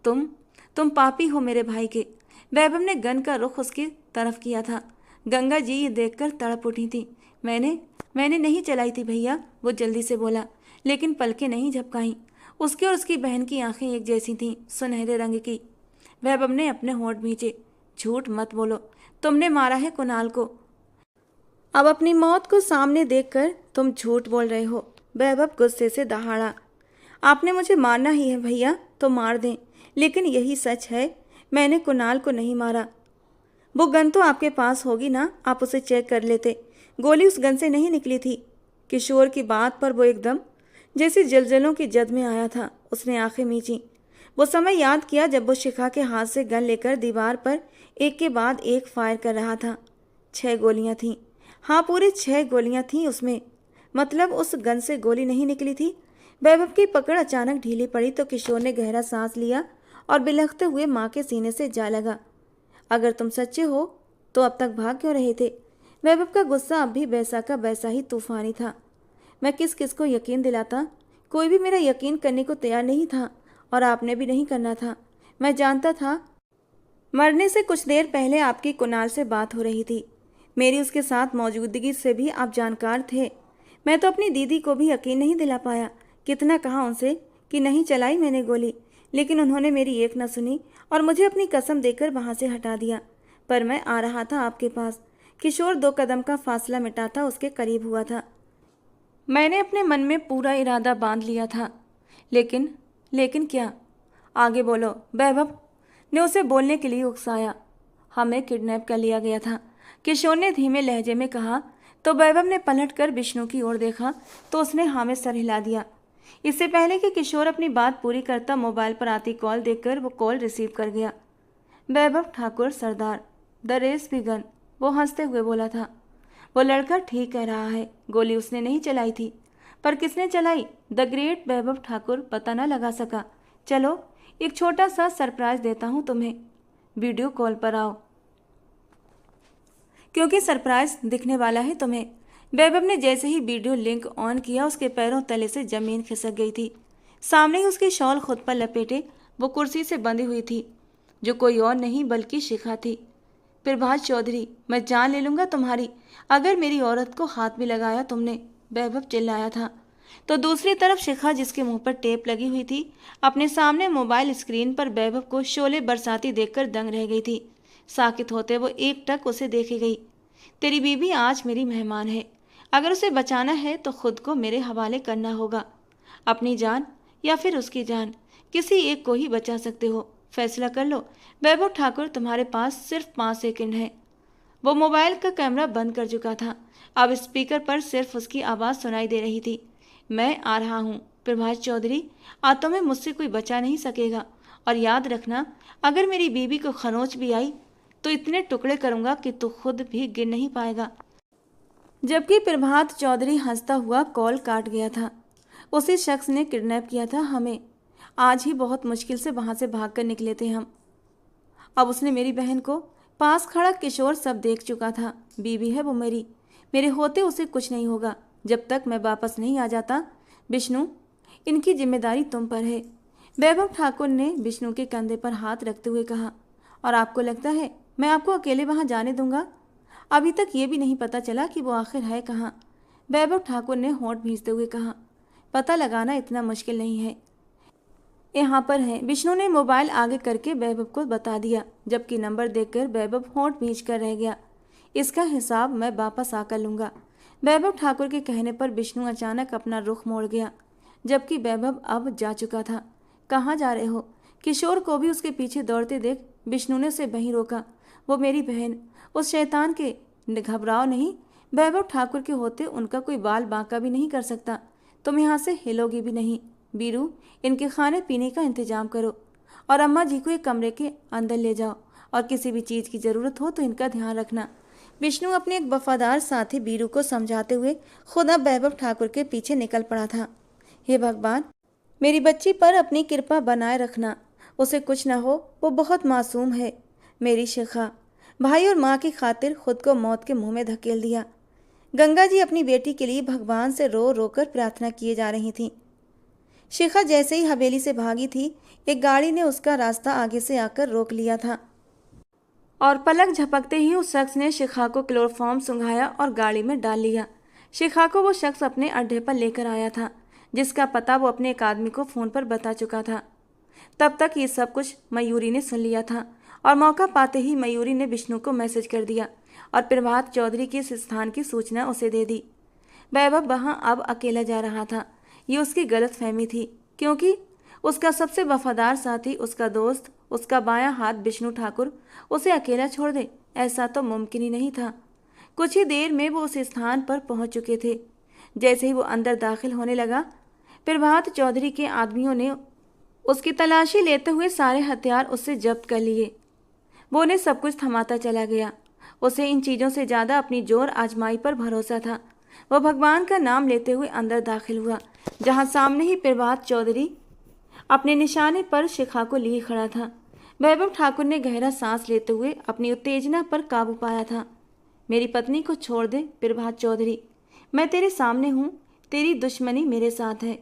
तुम पापी हो मेरे भाई के। वैभव ने गन का रुख उसकी तरफ किया था। गंगा जी ये देखकर तड़प उठी थी। मैंने नहीं चलाई थी भैया, वो जल्दी से बोला, लेकिन पलकें नहीं झपकाईं। उसकी और उसकी बहन की आंखें एक जैसी थीं, सुनहरे रंग की। वैभव ने अपने होंठ भींचे। झूठ मत बोलो, तुमने मारा है कुणाल को। अब अपनी मौत को सामने देखकर तुम झूठ बोल रहे हो। वैभव गुस्से से दहाड़ा। आपने मुझे मारना ही है भैया तो मार दें, लेकिन यही सच है, मैंने कुणाल को नहीं मारा। वो गन तो आपके पास होगी ना, आप उसे चेक कर लेते। गोली उस गन से नहीं निकली थी। किशोर की बात पर वो एकदम जैसे जलजलों की जद में आया था। उसने आंखें मींची। वो समय याद किया जब वो शिखा के हाथ से गन लेकर दीवार पर एक के बाद एक फायर कर रहा था। 6 गोलियां थीं। हाँ, पूरी 6 गोलियां थीं उसमें। मतलब उस गन से गोली नहीं निकली थी। वैभव की पकड़ अचानक ढीली पड़ी तो किशोर ने गहरा सांस लिया और बिलखते हुए माँ के सीने से जा लगा। अगर तुम सच्चे हो तो अब तक भाग क्यों रहे थे? वैभव का गुस्सा अब भी वैसा का वैसा ही तूफानी था। मैं किस किस को यकीन दिलाता? कोई भी मेरा यकीन करने को तैयार नहीं था और आपने भी नहीं करना था। मैं जानता था मरने से कुछ देर पहले आपकी कुणाल से बात हो रही थी। मेरी उसके साथ मौजूदगी से भी आप जानकार थे। मैं तो अपनी दीदी को भी यकीन नहीं दिला पाया। कितना कहा उनसे कि नहीं चलाई मैंने गोली, लेकिन उन्होंने मेरी एक न सुनी और मुझे अपनी कसम देकर वहां से हटा दिया। पर मैं आ रहा था आपके पास। किशोर 2 कदम का फासला मिटाता उसके करीब हुआ था। मैंने अपने मन में पूरा इरादा बांध लिया था। लेकिन क्या? आगे बोलो। वैभव ने उसे बोलने के लिए उकसाया। हमें किडनैप कर लिया गया था, किशोर ने धीमे लहजे में कहा। तो वैभव ने पलटकर विष्णु की ओर देखा तो उसने हाँ में सर हिला दिया। इससे पहले कि किशोर अपनी बात पूरी करता, मोबाइल पर आती कॉल देखकर वो कॉल रिसीव कर गया। वैभव ठाकुर सरदार, द रेस बिगन, वो हंसते हुए बोला था। वो लड़का ठीक कह रहा है, गोली उसने नहीं चलाई थी। पर किसने चलाई? द ग्रेट वैभव ठाकुर पता न लगा सका। चलो एक छोटा सा सरप्राइज देता हूँ तुम्हें। वीडियो कॉल पर आओ, क्योंकि सरप्राइज दिखने वाला है तुम्हें। वैभव ने जैसे ही वीडियो लिंक ऑन किया, उसके पैरों तले से जमीन खिसक गई थी। सामने ही उसकी शॉल खुद पर लपेटे वो कुर्सी से बंधी हुई थी, जो कोई और नहीं बल्कि शिखा थी। प्रभात चौधरी, मैं जान ले लूंगा तुम्हारी अगर मेरी औरत को हाथ भी लगाया तुमने, वैभव चिल्लाया था। तो दूसरी तरफ शिखा, जिसके मुंह पर टेप लगी हुई थी, अपने सामने मोबाइल स्क्रीन पर वैभव को शोले बरसाती देखकर दंग रह गई थी। साकित होते वो एकटक उसे देखे गई। तेरी बीवी आज मेरी मेहमान है, अगर उसे बचाना है तो खुद को मेरे हवाले करना होगा। अपनी जान या फिर उसकी जान, किसी एक को ही बचा सकते हो, फैसला कर लो। वैभव ठाकुर, तुम्हारे पास सिर्फ 5 सेकंड है। वो मोबाइल का कैमरा बंद कर चुका था। अब स्पीकर पर सिर्फ उसकी आवाज़ सुनाई दे रही थी। मैं आ रहा हूँ प्रभात चौधरी, आज तुम्हें मुझसे कोई बचा नहीं सकेगा। और याद रखना, अगर मेरी बीवी को खरोंच भी आई तो इतने टुकड़े करूंगा कि तू खुद भी गिन नहीं पाएगा। जबकि प्रभात चौधरी हंसता हुआ कॉल काट गया था। उसी शख्स ने किडनैप किया था हमें। आज ही बहुत मुश्किल से वहां से भागकर निकले थे हम। अब उसने मेरी बहन को, पास खड़ा किशोर सब देख चुका था। बीवी है वो मेरी, मेरे होते उसे कुछ नहीं होगा जब तक मैं वापस नहीं आ जाता। विष्णु, इनकी जिम्मेदारी तुम पर है। वैभव ठाकुर ने विष्णु के कंधे पर हाथ रखते हुए कहा। और आपको लगता है मैं आपको अकेले वहां जाने दूंगा? अभी तक ये भी नहीं पता चला कि वो आखिर है कहाँ। वैभव ठाकुर ने होंठ भींचते हुए कहा। पता लगाना इतना मुश्किल नहीं है, यहाँ पर है। विष्णु ने मोबाइल आगे करके वैभव को बता दिया, जबकि नंबर देखकर वैभव होंठ भींच कर रह गया। इसका हिसाब मैं वापस आकर लूंगा। वैभव ठाकुर के कहने पर विष्णु अचानक अपना रुख मोड़ गया, जबकि वैभव अब जा चुका था। कहाँ जा रहे हो? किशोर को भी उसके पीछे दौड़ते देख विष्णु ने उसे वहीं रोका। वो मेरी बहन, उस शैतान के, घबराओ नहीं। वैभव ठाकुर के होते उनका कोई बाल बांका भी नहीं कर सकता। तुम यहाँ से हिलोगी भी नहीं। बीरू, इनके खाने पीने का इंतजाम करो और अम्मा जी को एक कमरे के अंदर ले जाओ, और किसी भी चीज़ की ज़रूरत हो तो इनका ध्यान रखना। विष्णु अपने एक वफादार साथी बीरू को समझाते हुए खुद अब वैभव ठाकुर के पीछे निकल पड़ा था। हे भगवान, मेरी बच्ची पर अपनी कृपा बनाए रखना, उसे कुछ न हो, वो बहुत मासूम है। मेरी शिखा, भाई और माँ की खातिर खुद को मौत के मुंह में धकेल दिया। गंगा जी अपनी बेटी के लिए भगवान से रो रो कर प्रार्थना किए जा रही थीं। शिखा जैसे ही हवेली से भागी थी, एक गाड़ी ने उसका रास्ता आगे से आकर रोक लिया था और पलक झपकते ही उस शख्स ने शिखा को क्लोरोफॉर्म सुंघाया और गाड़ी में डाल लिया। शिखा को वो शख्स अपने अड्डे पर लेकर आया था, जिसका पता वो अपने एक आदमी को फ़ोन पर बता चुका था। तब तक ये सब कुछ मयूरी ने सुन लिया था और मौका पाते ही मयूरी ने विष्णु को मैसेज कर दिया और प्रभात चौधरी के इस स्थान की सूचना उसे दे दी। वैभव वहाँ अब अकेला जा रहा था। ये उसकी गलतफहमी थी, क्योंकि उसका सबसे वफादार साथी, उसका दोस्त, उसका बायां हाथ विष्णु ठाकुर उसे अकेला छोड़ दे, ऐसा तो मुमकिन ही नहीं था। कुछ ही देर में वो उस स्थान पर पहुंच चुके थे। जैसे ही वो अंदर दाखिल होने लगा, प्रभात चौधरी के आदमियों ने उसकी तलाशी लेते हुए सारे हथियार उससे जब्त कर लिए। वो उन्हें सब कुछ थमाता चला गया। उसे इन चीज़ों से ज़्यादा अपनी जोर आजमाई पर भरोसा था। वह भगवान का नाम लेते हुए अंदर दाखिल हुआ, जहाँ सामने ही प्रभात चौधरी अपने निशाने पर शिखा को लिए खड़ा था। वैभव ठाकुर ने गहरा सांस लेते हुए अपनी उत्तेजना पर काबू पाया था। मेरी पत्नी को छोड़ दे प्रभात चौधरी, मैं तेरे सामने हूँ, तेरी दुश्मनी मेरे साथ है।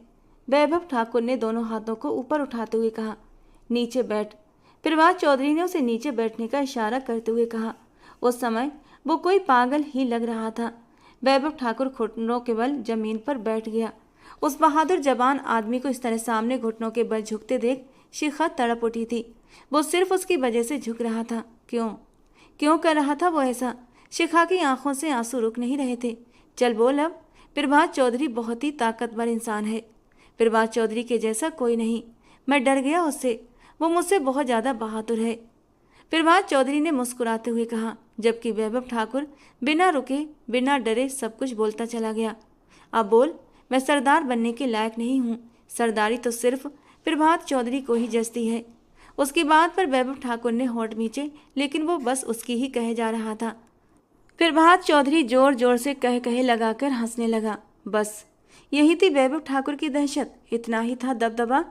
वैभव ठाकुर ने दोनों हाथों को ऊपर उठाते हुए कहा, नीचे बैठ। प्रभात चौधरी ने उसे नीचे बैठने का इशारा करते हुए कहा। उस समय वो कोई पागल ही लग रहा था। वैभव ठाकुर घुटनों के बल जमीन पर बैठ गया। उस बहादुर जवान आदमी को इस तरह सामने घुटनों के बल झुकते देख शिखा तड़प उठी थी। वो सिर्फ उसकी वजह से झुक रहा था। क्यों क्यों कर रहा था वो ऐसा? शिखा की आंखों से आंसू रुक नहीं रहे थे। चल बोल अब। प्रभात चौधरी बहुत ही ताकतवर इंसान है। प्रभात चौधरी के जैसा कोई नहीं। मैं डर गया उससे। वो मुझसे बहुत ज़्यादा बहादुर है। प्रभात चौधरी ने मुस्कुराते हुए कहा, जबकि वैभव ठाकुर बिना रुके बिना डरे सब कुछ बोलता चला गया। अब बोल, मैं सरदार बनने के लायक नहीं हूँ। सरदारी तो सिर्फ प्रभात चौधरी को ही जचती है। उसकी बात पर वैभव ठाकुर ने होंठ मींचे, लेकिन वो बस उसकी ही कहे जा रहा था। प्रभात चौधरी जोर जोर से कह कहे लगाकर हंसने लगा। बस यही थी वैभव ठाकुर की दहशत, इतना ही था दबदबा।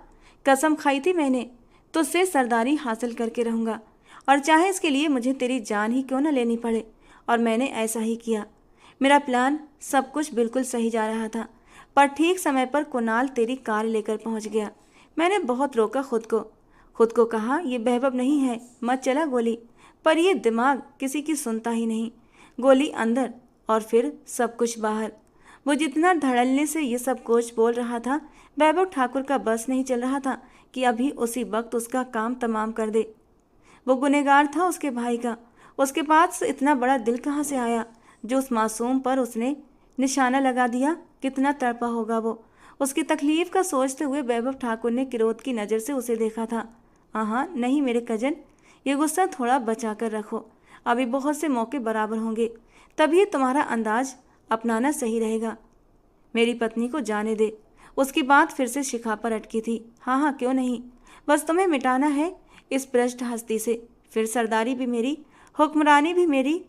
कसम खाई थी मैंने, तुझसे सरदारी हासिल करके रहूंगा, और चाहे इसके लिए मुझे तेरी जान ही क्यों न लेनी पड़े। और मैंने ऐसा ही किया। मेरा प्लान सब कुछ बिल्कुल सही जा रहा था, पर ठीक समय पर कुणाल तेरी कार लेकर पहुंच गया। मैंने बहुत रोका खुद को कहा, ये वैभव नहीं है, मत चला गोली। पर यह दिमाग किसी की सुनता ही नहीं। गोली अंदर और फिर सब कुछ बाहर। वो जितना धड़ल्ले से ये सब कुछ बोल रहा था, वैभव ठाकुर का बस नहीं चल रहा था कि अभी उसी वक्त उसका काम तमाम कर दे। वो गुनहगार था उसके भाई का। उसके पास इतना बड़ा दिल कहाँ से आया जो उस मासूम पर उसने निशाना लगा दिया? कितना तड़पा होगा वो। उसकी तकलीफ का सोचते हुए वैभव ठाकुर ने क्रोध की नज़र से उसे देखा था। हाँ नहीं मेरे कजन, ये गुस्सा थोड़ा बचा कर रखो। अभी बहुत से मौके बराबर होंगे, तभी तुम्हारा अंदाज अपनाना सही रहेगा। मेरी पत्नी को जाने दे। उसकी बात फिर से शिखा पर अटकी थी। हाँ क्यों नहीं, बस तुम्हें मिटाना है इस भ्रष्ट हस्ती से। फिर सरदारी भी मेरी, हुक्मरानी भी मेरी,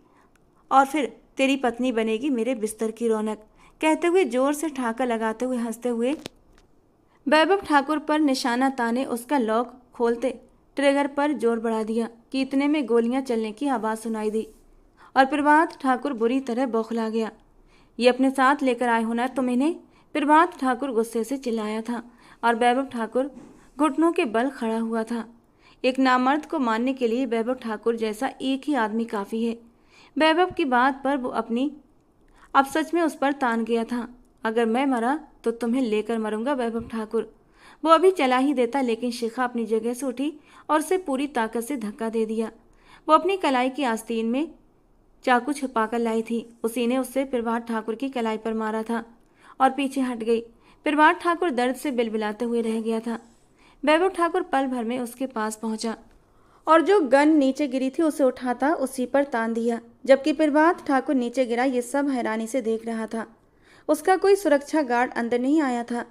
और फिर तेरी पत्नी बनेगी मेरे बिस्तर की रौनक। कहते हुए जोर से ठाका लगाते हुए हंसते हुए वैभव ठाकुर पर निशाना ताने उसका लॉक खोलते ट्रिगर पर जोर बढ़ा दिया कि इतने में गोलियां चलने की आवाज़ सुनाई दी और प्रभात ठाकुर बुरी तरह बौखला गया। ये अपने साथ लेकर आए हो ना तुम इन्हें? प्रभात ठाकुर गुस्से से चिल्लाया था और वैभव ठाकुर घुटनों के बल खड़ा हुआ था। एक नामर्द को मारने के लिए वैभव ठाकुर जैसा एक ही आदमी काफ़ी है। वैभव की बात पर वो अपनी अब सच में उस पर तान गया था। अगर मैं मरा तो तुम्हें लेकर मरूंगा वैभव ठाकुर। वो अभी चला ही देता, लेकिन शिखा अपनी जगह से उठी और उसे पूरी ताकत से धक्का दे दिया। वो अपनी कलाई की आस्तीन में चाकू छुपाकर लाई थी। उसी ने उससे प्रभात ठाकुर की कलाई पर मारा था और पीछे हट गई। प्रभात ठाकुर दर्द से बिलबिलाते हुए रह गया था। वैभव ठाकुर पल भर में उसके पास पहुंचा और जो गन नीचे गिरी थी उसे उठाता उसी पर तान दिया। जबकि प्रभात ठाकुर नीचे गिरा, ये सब हैरानी से देख रहा था। उसका कोई सुरक्षा गार्ड अंदर नहीं आया था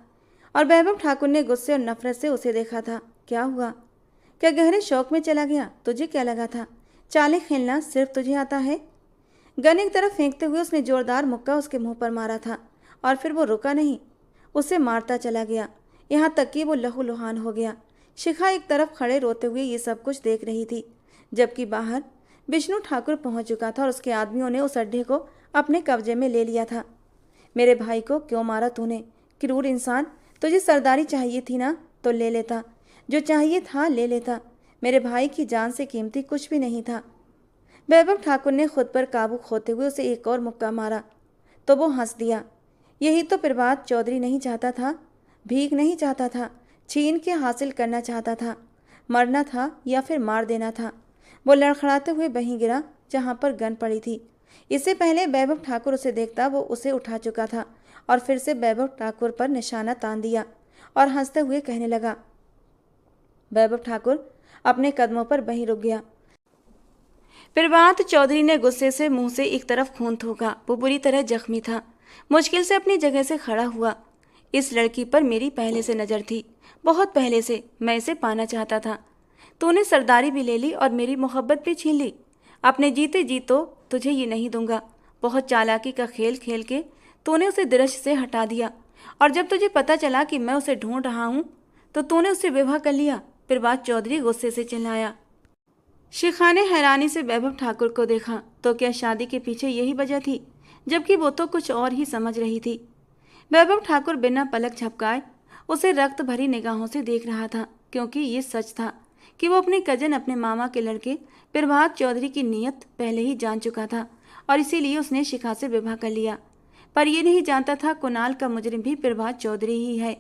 और वैभव ठाकुर ने गुस्से और नफरत से उसे देखा था। क्या हुआ? क्या गहरे शौक में चला गया? तुझे क्या लगा था चालें खेलना सिर्फ तुझे आता है? गन एक तरफ फेंकते हुए उसने जोरदार मुक्का उसके मुंह पर मारा था और फिर वो रुका नहीं, उसे मारता चला गया, यहाँ तक कि वो लहूलुहान हो गया। शिखा एक तरफ खड़े रोते हुए ये सब कुछ देख रही थी, जबकि बाहर विष्णु ठाकुर पहुंच चुका था और उसके आदमियों ने उस अड्डे को अपने कब्जे में ले लिया था। मेरे भाई को क्यों मारा तूने, क्रूर इंसान? तुझे सरदारी चाहिए थी ना, तो ले लेता, जो चाहिए था ले लेता। मेरे भाई की जान से कीमती कुछ भी नहीं था। वैभव ठाकुर ने खुद पर काबू खोते हुए उसे एक और मुक्का मारा तो वो हंस दिया। यही तो प्रभात चौधरी नहीं चाहता था, भीख नहीं चाहता था, छीन के हासिल करना चाहता था। मरना था या फिर मार देना था। वो लड़खड़ाते हुए वहीं गिरा जहाँ पर गन पड़ी थी। इससे पहले वैभव ठाकुर उसे देखता वो उसे उठा चुका था और फिर से वैभव ठाकुर पर निशाना तान दिया और हंसते हुए कहने लगा। वैभव ठाकुर अपने कदमों पर वहीं रुक गया। प्रभात चौधरी ने गुस्से से मुंह से एक तरफ खून थूका। वो बुरी तरह जख्मी था। मुश्किल से अपनी जगह से खड़ा हुआ। इस लड़की पर मेरी पहले से नज़र थी, बहुत पहले से। मैं इसे पाना चाहता था। तूने सरदारी भी ले ली और मेरी मोहब्बत भी छीन ली। अपने जीते जी तो तुझे ये नहीं दूंगा। बहुत चालाकी का खेल खेल के तूने उसे दृश्य से हटा दिया, और जब तुझे पता चला कि मैं उसे ढूंढ रहा हूं तो तूने उससे विवाह कर लिया। प्रभात चौधरी गुस्से से चिल्लाया। शिखा ने हैरानी से वैभव ठाकुर को देखा। तो क्या शादी के पीछे यही वजह थी, जबकि वो तो कुछ और ही समझ रही थी। वैभव ठाकुर बिना पलक झपकाए उसे रक्त भरी निगाहों से देख रहा था, क्योंकि ये सच था कि वो अपने कजन, अपने मामा के लड़के प्रभात चौधरी की नीयत पहले ही जान चुका था, और इसीलिए उसने शिखा से विवाह कर लिया। पर यह नहीं जानता था कुणाल का मुजरिम भी प्रभात चौधरी ही है।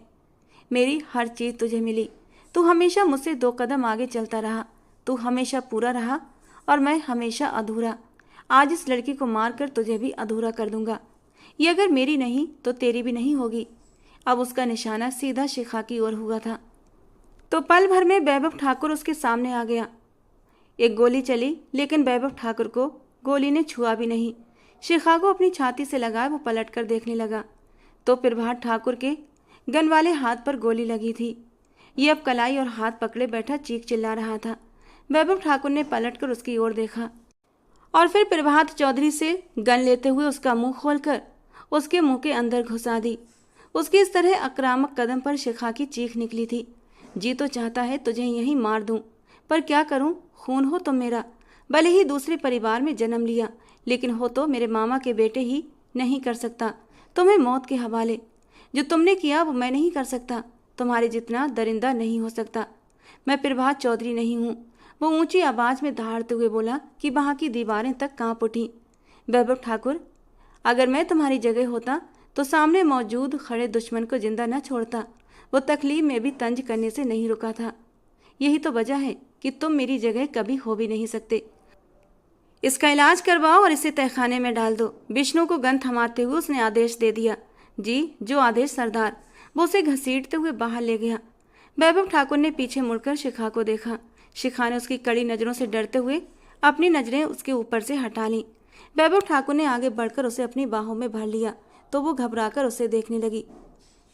मेरी हर चीज तुझे मिली, तू हमेशा मुझसे 2 कदम आगे चलता रहा, तू हमेशा पूरा रहा और मैं हमेशा अधूरा। आज इस लड़की को मारकर तुझे भी अधूरा कर दूंगा। ये अगर मेरी नहीं तो तेरी भी नहीं होगी। अब उसका निशाना सीधा शिखा की ओर हुआ था। तो पल भर में वैभव ठाकुर उसके सामने आ गया। एक गोली चली, लेकिन वैभव ठाकुर को गोली ने छुआ भी नहीं। शिखा को अपनी छाती से लगाए वो पलटकर देखने लगा तो प्रभात ठाकुर के गन वाले हाथ पर गोली लगी थी। ये अब कलाई और हाथ पकड़े बैठा चीख चिल्ला रहा था। वैभव ठाकुर ने पलटकर उसकी ओर देखा और फिर प्रभात चौधरी से गन लेते हुए उसका मुंह खोलकर उसके मुंह के अंदर घुसा दी। उसके इस तरह आक्रामक कदम पर शिखा की चीख निकली थी। जी तो चाहता है तुझे यहीं मार दूं, पर क्या करूं, खून हो तो मेरा, भले ही दूसरे परिवार में जन्म लिया, लेकिन हो तो मेरे मामा के बेटे ही। नहीं कर सकता तुम्हें मौत के हवाले। जो तुमने किया वो मैं नहीं कर सकता, तुम्हारे जितना दरिंदा नहीं हो सकता। मैं प्रभात चौधरी नहीं हूँ। वो ऊंची आवाज में दहाड़ते हुए बोला कि वहां की दीवारें तक कांप उठी। वैभव ठाकुर, अगर मैं तुम्हारी जगह होता तो सामने मौजूद खड़े दुश्मन को जिंदा न छोड़ता। वो तकलीफ में भी तंज करने से नहीं रुका था। यही तो वजह है कि तुम मेरी जगह कभी हो भी नहीं सकते। इसका इलाज करवाओ और इसे तहखाने में डाल दो। विष्णु को गन थमाते हुए उसने आदेश दे दिया। जी, जो आदेश सरदार। वो उसे घसीटते हुए बाहर ले गया। वैभव ठाकुर ने पीछे मुड़कर शिखा को देखा। शिखा ने उसकी कड़ी नजरों से डरते हुए अपनी नजरें उसके ऊपर से हटा लीं। वैभव ठाकुर ने आगे बढ़कर उसे अपनी बाहों में भर लिया तो वो घबराकर उसे देखने लगी।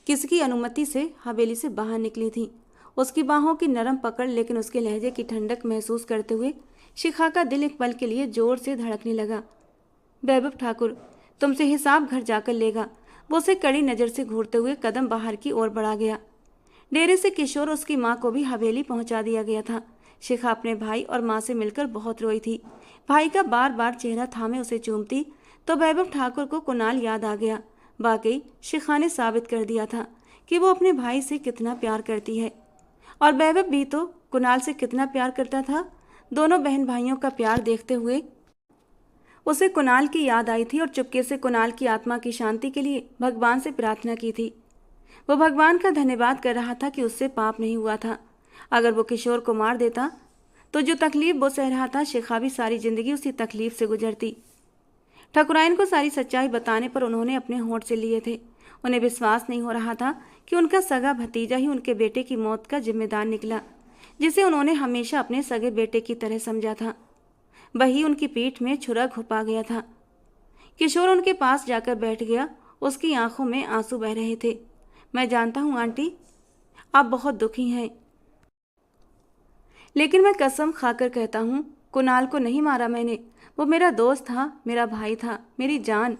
किसकी अनुमति से हवेली से बाहर निकली थी। उसकी बाहों की नरम पकड़, लेकिन उसके लहजे की ठंडक महसूस करते हुए शिखा का दिल एक पल के लिए जोर से धड़कने लगा। वैभव ठाकुर तुमसे हिसाब घर जाकर लेगा। वो उसे कड़ी नजर से घूरते हुए कदम बाहर की ओर बढ़ा गया। डेरे से किशोर और उसकी माँ को भी हवेली पहुंचा दिया गया था। शिखा अपने भाई और माँ से मिलकर बहुत रोई थी। भाई का बार बार चेहरा थामे उसे चूमती तो वैभव ठाकुर को कुणाल याद आ गया। वाकई शिखा ने साबित कर दिया था कि वो अपने भाई से कितना प्यार करती है, और वैभव भी तो कुणाल से कितना प्यार करता था। दोनों बहन भाइयों का प्यार देखते हुए उसे कुणाल की याद आई थी और चुपके से कुणाल की आत्मा की शांति के लिए भगवान से प्रार्थना की थी। वो भगवान का धन्यवाद कर रहा था कि उससे पाप नहीं हुआ था। अगर वो किशोर को मार देता तो जो तकलीफ वो सह रहा था, शिखा भी सारी जिंदगी उसी तकलीफ से गुजरती। ठकुराइन को सारी सच्चाई बताने पर उन्होंने अपने होंठ से लिए थे। उन्हें विश्वास नहीं हो रहा था कि उनका सगा भतीजा ही उनके बेटे की मौत का जिम्मेदार निकला, जिसे उन्होंने हमेशा अपने सगे बेटे की तरह समझा था। वही उनकी पीठ में छुरा घुपा गया था। किशोर उनके पास जाकर बैठ गया। उसकी आंखों में आंसू बह रहे थे। मैं जानता हूँ आंटी, आप बहुत दुखी हैं, लेकिन मैं कसम खाकर कहता हूँ कुणाल को नहीं मारा मैंने। वो मेरा दोस्त था, मेरा भाई था, मेरी जान।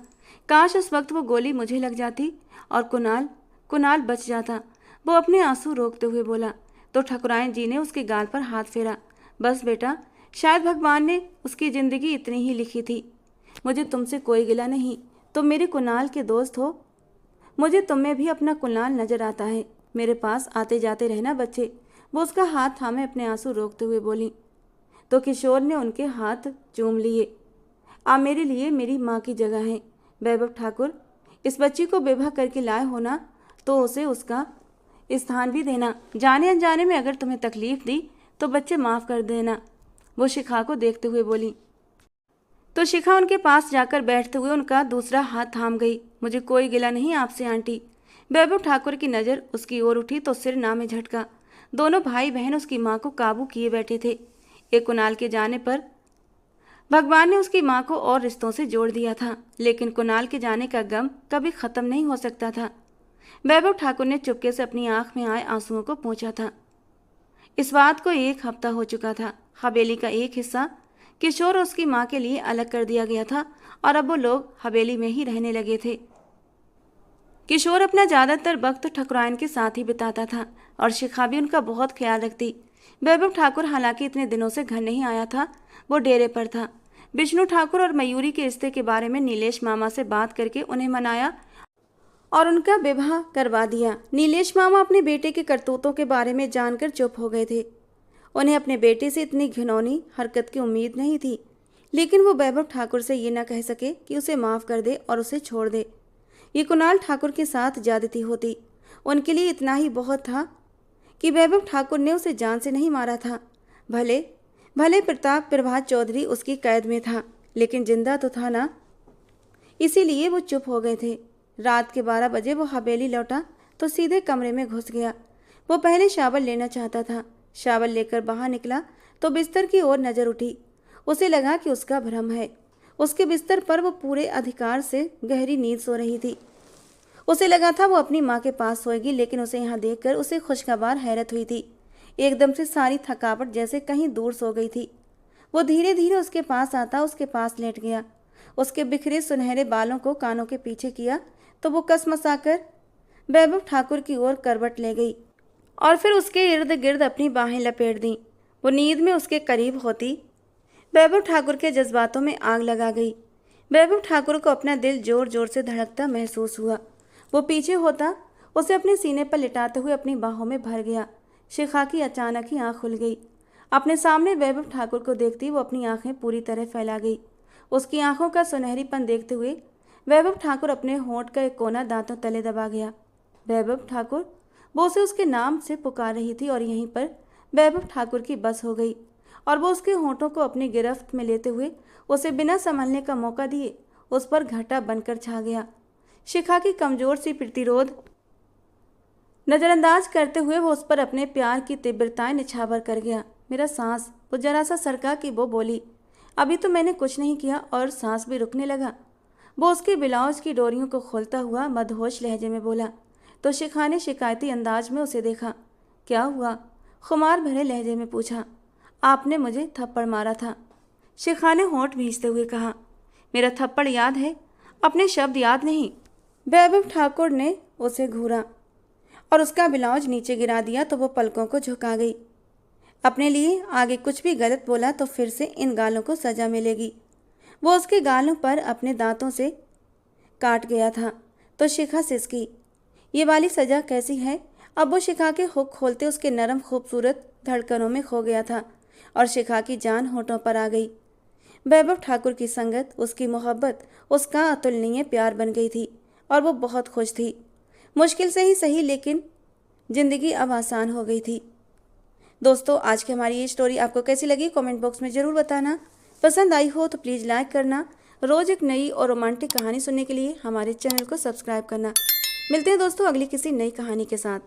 काश उस वक्त वो गोली मुझे लग जाती और कुणाल बच जाता। वो अपने आंसू रोकते हुए बोला तो ठकुराइन जी ने उसके गाल पर हाथ फेरा। बस बेटा, शायद भगवान ने उसकी जिंदगी इतनी ही लिखी थी। मुझे तुमसे कोई गिला नहीं, तुम मेरे कुणाल के दोस्त हो। मुझे तुम में भी अपना कुणाल नजर आता है। मेरे पास आते जाते रहना बच्चे। वो उसका हाथ थामे अपने आंसू रोकते हुए बोली। तो किशोर ने उनके हाथ चूम लिए। आप मेरे लिए मेरी माँ की जगह हैं वैभव ठाकुर। इस बच्ची को विवाह करके लाए होना तो उसे उसका स्थान भी देना। जाने अनजाने में अगर तुम्हें तकलीफ दी तो बच्चे माफ़ कर देना। वो शिखा को देखते हुए बोली। तो शिखा उनके पास जाकर बैठते हुए उनका दूसरा हाथ थाम गई। मुझे कोई गिला नहीं आपसे आंटी। वैभव ठाकुर की नज़र उसकी ओर उठी तो सिर ना में झटका। दोनों भाई बहन उसकी माँ को काबू किए बैठे थे। एक कुणाल के जाने पर भगवान ने उसकी माँ को और रिश्तों से जोड़ दिया था, लेकिन कुणाल के जाने का गम कभी खत्म नहीं हो सकता था। वैभव ठाकुर ने चुपके से अपनी आंख में आए आंसुओं को पोंछा था। इस बात को 1 हफ्ता हो चुका था। हवेली का एक हिस्सा किशोर और उसकी माँ के लिए अलग कर दिया गया था और अब वो लोग हवेली में ही रहने लगे थे। किशोर अपना ज्यादातर वक्त ठकुराइन के साथ ही बिताता था और शिखा भी उनका बहुत ख्याल रखती। वैभव ठाकुर हालांकि इतने दिनों से घर नहीं आया था, वो डेरे पर था। विष्णु ठाकुर और मयूरी के रिश्ते के बारे में नीलेश मामा से बात करके उन्हें मनाया और उनका विवाह करवा दिया। नीलेश मामा अपने बेटे के करतूतों के बारे में जानकर चुप हो गए थे। उन्हें अपने बेटे से इतनी घिनौनी हरकत की उम्मीद नहीं थी, लेकिन वो वैभव ठाकुर से ये न कह सके कि उसे माफ़ कर दे और उसे छोड़ दे। ये कुणाल ठाकुर के साथ ज्यादती होती। उनके लिए इतना ही बहुत था कि वैभव ठाकुर ने उसे जान से नहीं मारा था। भले भले प्रताप प्रभात चौधरी उसकी कैद में था, लेकिन जिंदा तो था ना, इसीलिए वो चुप हो गए थे। रात के 12 बजे वो हवेली लौटा तो सीधे कमरे में घुस गया। वो पहले शावल लेना चाहता था। शावल लेकर बाहर निकला तो बिस्तर की ओर नजर उठी। उसे लगा कि उसका भ्रम है। उसके बिस्तर पर वो पूरे अधिकार से गहरी नींद सो रही थी। उसे लगा था वो अपनी माँ के पास सोएगी, लेकिन उसे यहाँ देखकर उसे खुशखबर हैरत हुई थी। एकदम से सारी थकावट जैसे कहीं दूर सो गई थी। वो धीरे धीरे उसके पास आता उसके पास लेट गया। उसके बिखरे सुनहरे बालों को कानों के पीछे किया तो वो कसमसाकर वैभव ठाकुर की ओर करवट ले गई और फिर उसके इर्द गिर्द अपनी बाहें लपेट दी। वो नींद में उसके करीब होती वैभव ठाकुर के जज्बातों में आग लगा गई। वैभव ठाकुर को अपना दिल जोर जोर से धड़कता महसूस हुआ। वो पीछे होता उसे अपने सीने पर लिटाते हुए अपनी बाहों में भर गया। शिखा की अचानक ही आंख खुल गई। अपने सामने वैभव ठाकुर को देखती वो अपनी आंखें पूरी तरह फैला गई। उसकी आंखों का सुनहरीपन देखते हुए वैभव ठाकुर अपने होंठ का एक कोना दांतों तले दबा गया। वैभव ठाकुर, वो उसे उसके नाम से पुकार रही थी और यहीं पर वैभव ठाकुर की बस हो गई और वो उसके होंठों को अपनी गिरफ्त में लेते हुए उसे बिना संभलने का मौका दिए उस पर घटा बनकर छा गया। शिखा की कमजोर सी प्रतिरोध नजरअंदाज करते हुए वो उस पर अपने प्यार की तीव्रताएं निछावर कर गया। मेरा सांस, वो जरा सा सरका कि वो बोली, अभी तो मैंने कुछ नहीं किया, और सांस भी रुकने लगा। वो उसके ब्लाउज की डोरियों को खोलता हुआ मदहोश लहजे में बोला तो शिखा ने शिकायती अंदाज में उसे देखा। क्या हुआ? खुमार भरे लहजे में पूछा। आपने मुझे थप्पड़ मारा था, शिखा ने होंठ भींचते हुए कहा। मेरा थप्पड़ याद है, अपने शब्द याद नहीं। वैभव ठाकुर ने उसे घूरा और उसका ब्लाउज नीचे गिरा दिया तो वो पलकों को झुका गई। अपने लिए आगे कुछ भी गलत बोला तो फिर से इन गालों को सजा मिलेगी। वो उसके गालों पर अपने दांतों से काट गया था तो शिखा सिसकी, ये वाली सजा कैसी है? अब वो शिखा के हुक खोलते उसके नरम खूबसूरत धड़कनों में खो गया था और शिखा की जान होठों पर आ गई। वैभव ठाकुर की संगत, उसकी मोहब्बत, उसका अतुलनीय प्यार बन गई थी और वो बहुत खुश थी। मुश्किल से ही सही, लेकिन जिंदगी अब आसान हो गई थी। दोस्तों, आज की हमारी ये स्टोरी आपको कैसी लगी कमेंट बॉक्स में ज़रूर बताना। पसंद आई हो तो प्लीज़ लाइक करना। रोज़ एक नई और रोमांटिक कहानी सुनने के लिए हमारे चैनल को सब्सक्राइब करना। मिलते हैं दोस्तों अगली किसी नई कहानी के साथ।